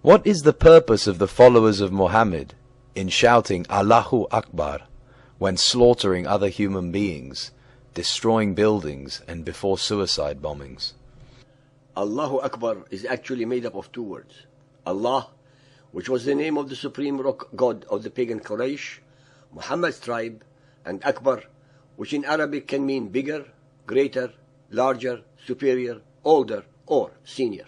What is the purpose of the followers of Muhammad in shouting Allahu Akbar when slaughtering other human beings, destroying buildings, and before suicide bombings? Allahu Akbar is actually made up of two words. Allah, which was the name of the supreme rock god of the pagan Quraysh, Muhammad's tribe, and Akbar, which in Arabic can mean bigger, greater, larger, superior, older, or senior.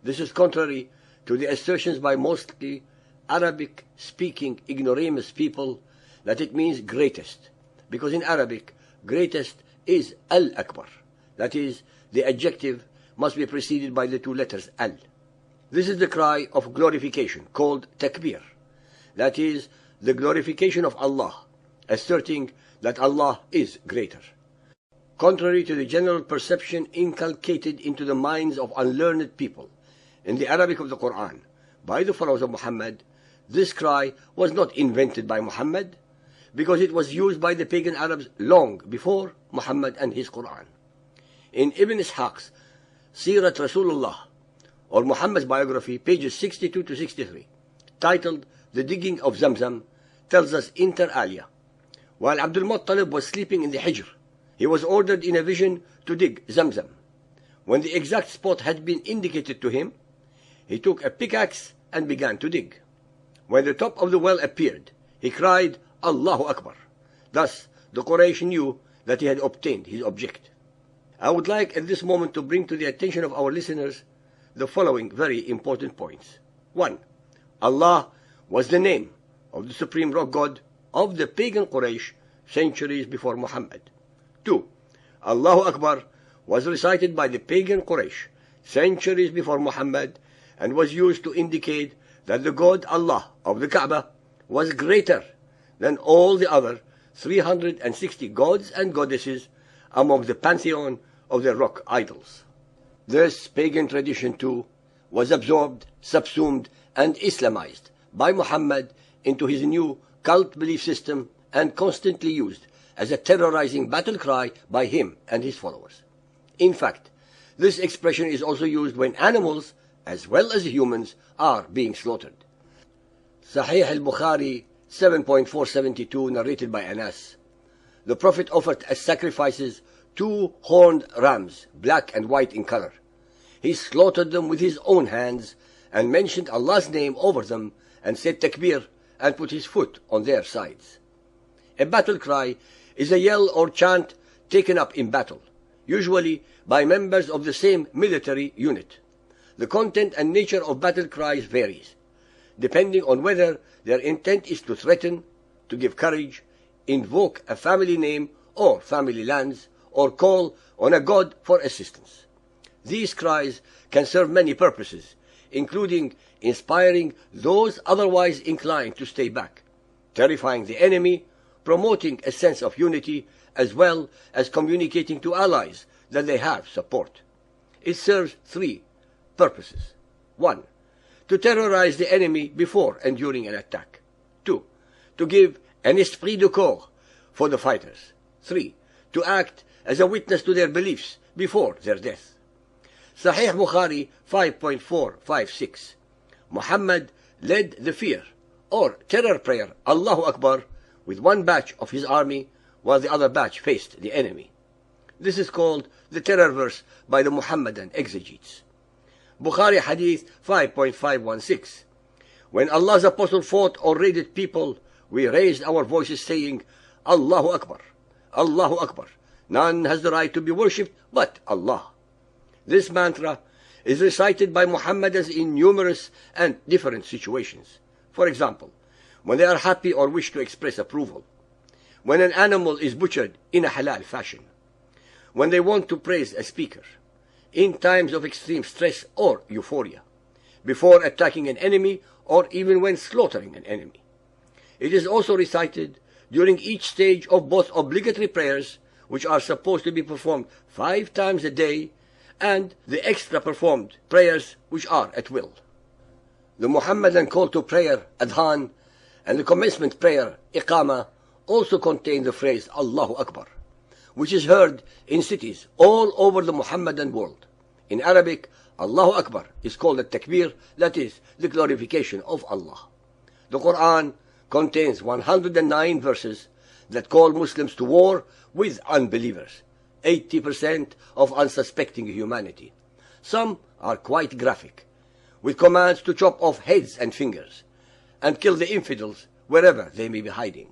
This is contrary to the assertions by mostly Arabic-speaking ignoramus people that it means greatest, because in Arabic, greatest is Al-Akbar. That is, the adjective must be preceded by the two letters Al. This is the cry of glorification, called takbir. That is, the glorification of Allah, asserting that Allah is greater. Contrary to the general perception inculcated into the minds of unlearned people in the Arabic of the Quran by the followers of Muhammad, this cry was not invented by Muhammad, because it was used by the pagan Arabs long before Muhammad and his Quran. In Ibn Ishaq's Sirat Rasulullah, or Muhammad's biography, pages 62 to 63, titled The Digging of Zamzam, tells us inter alia, while Abdul Muttalib was sleeping in the Hijr, he was ordered in a vision to dig Zamzam. When the exact spot had been indicated to him, he took a pickaxe and began to dig. When the top of the well appeared, he cried, Allahu Akbar. Thus, the Quraysh knew that he had obtained his object. I would like at this moment to bring to the attention of our listeners the following very important points. 1. Allah was the name of the supreme rock god of the pagan Quraysh centuries before Muhammad. 2. Allahu Akbar was recited by the pagan Quraysh centuries before Muhammad and was used to indicate that the God Allah of the Kaaba was greater than all the other 360 gods and goddesses among the pantheon of the rock idols. This pagan tradition too was absorbed, subsumed, and Islamized by Muhammad into his new cult belief system and constantly used as a terrorizing battle cry by him and his followers. In fact, this expression is also used when animals, as well as humans, are being slaughtered. Sahih al-Bukhari 7.472, narrated by Anas. The Prophet offered as sacrifices 2 horned rams, black and white in color. He slaughtered them with his own hands and mentioned Allah's name over them and said takbir and put his foot on their sides. A battle cry is a yell or chant taken up in battle, usually by members of the same military unit. The content and nature of battle cries varies, depending on whether their intent is to threaten, to give courage, invoke a family name or family lands, or call on a god for assistance. These cries can serve many purposes, including inspiring those otherwise inclined to stay back, terrifying the enemy, promoting a sense of unity, as well as communicating to allies that they have support. It serves 3 purposes. 1. To terrorize the enemy before and during an attack. 2. To give an esprit de corps for the fighters. 3. To act as a witness to their beliefs before their death. Sahih Bukhari 5.456. Muhammad led the fear or terror prayer Allahu Akbar with one batch of his army while the other batch faced the enemy. This is called the terror verse by the Muhammadan exegetes. Bukhari Hadith 5.516. When Allah's apostle fought or raided people, we raised our voices saying, Allahu Akbar, Allahu Akbar. None has the right to be worshipped but Allah. This mantra is recited by Muhammadans in numerous and different situations. For example, when they are happy or wish to express approval, when an animal is butchered in a halal fashion, when they want to praise a speaker, in times of extreme stress or euphoria, before attacking an enemy, or even when slaughtering an enemy. It is also recited during each stage of both obligatory prayers, which are supposed to be performed 5 times a day, and the extra performed prayers, which are at will. The Muhammadan call to prayer, Adhan, and the commencement prayer, Iqama, also contain the phrase Allahu Akbar, which is heard in cities all over the Muhammadan world. In Arabic, Allahu Akbar is called a takbir, that is, the glorification of Allah. The Quran contains 109 verses that call Muslims to war with unbelievers, 80% of unsuspecting humanity. Some are quite graphic, with commands to chop off heads and fingers, and kill the infidels wherever they may be hiding.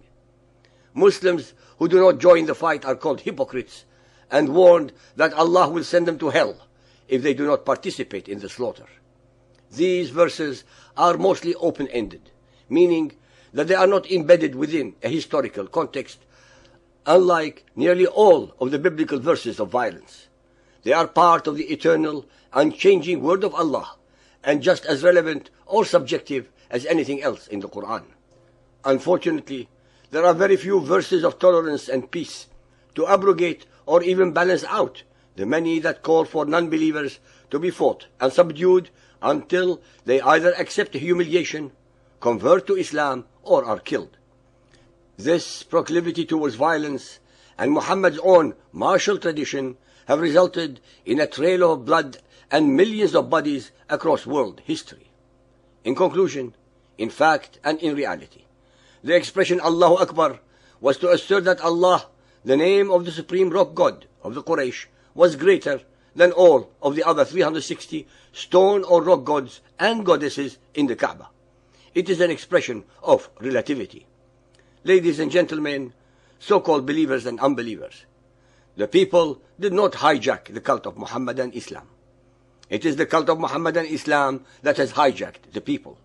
Muslims who do not join the fight are called hypocrites and warned that Allah will send them to hell if they do not participate in the slaughter. These verses are mostly open-ended, meaning that they are not embedded within a historical context, unlike nearly all of the biblical verses of violence. They are part of the eternal, unchanging word of Allah, and just as relevant or subjective as anything else in the Quran. Unfortunately, there are very few verses of tolerance and peace to abrogate or even balance out the many that call for non-believers to be fought and subdued until they either accept humiliation, convert to Islam, or are killed. This proclivity towards violence and Muhammad's own martial tradition have resulted in a trail of blood and millions of bodies across world history. In conclusion, in fact and in reality, the expression Allahu Akbar was to assert that Allah, the name of the supreme rock god of the Quraysh, was greater than all of the other 360 stone or rock gods and goddesses in the Kaaba. It is an expression of relativity. Ladies and gentlemen, so-called believers and unbelievers, the people did not hijack the cult of Muhammad and Islam. It is the cult of Muhammad and Islam that has hijacked the people.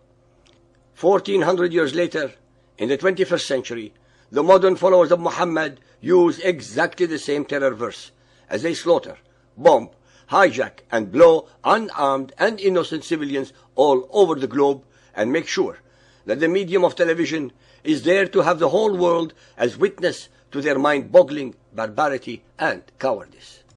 1400 years later, in the 21st century, the modern followers of Muhammad use exactly the same terror verse as they slaughter, bomb, hijack, and blow unarmed and innocent civilians all over the globe, and make sure that the medium of television is there to have the whole world as witness to their mind-boggling barbarity and cowardice.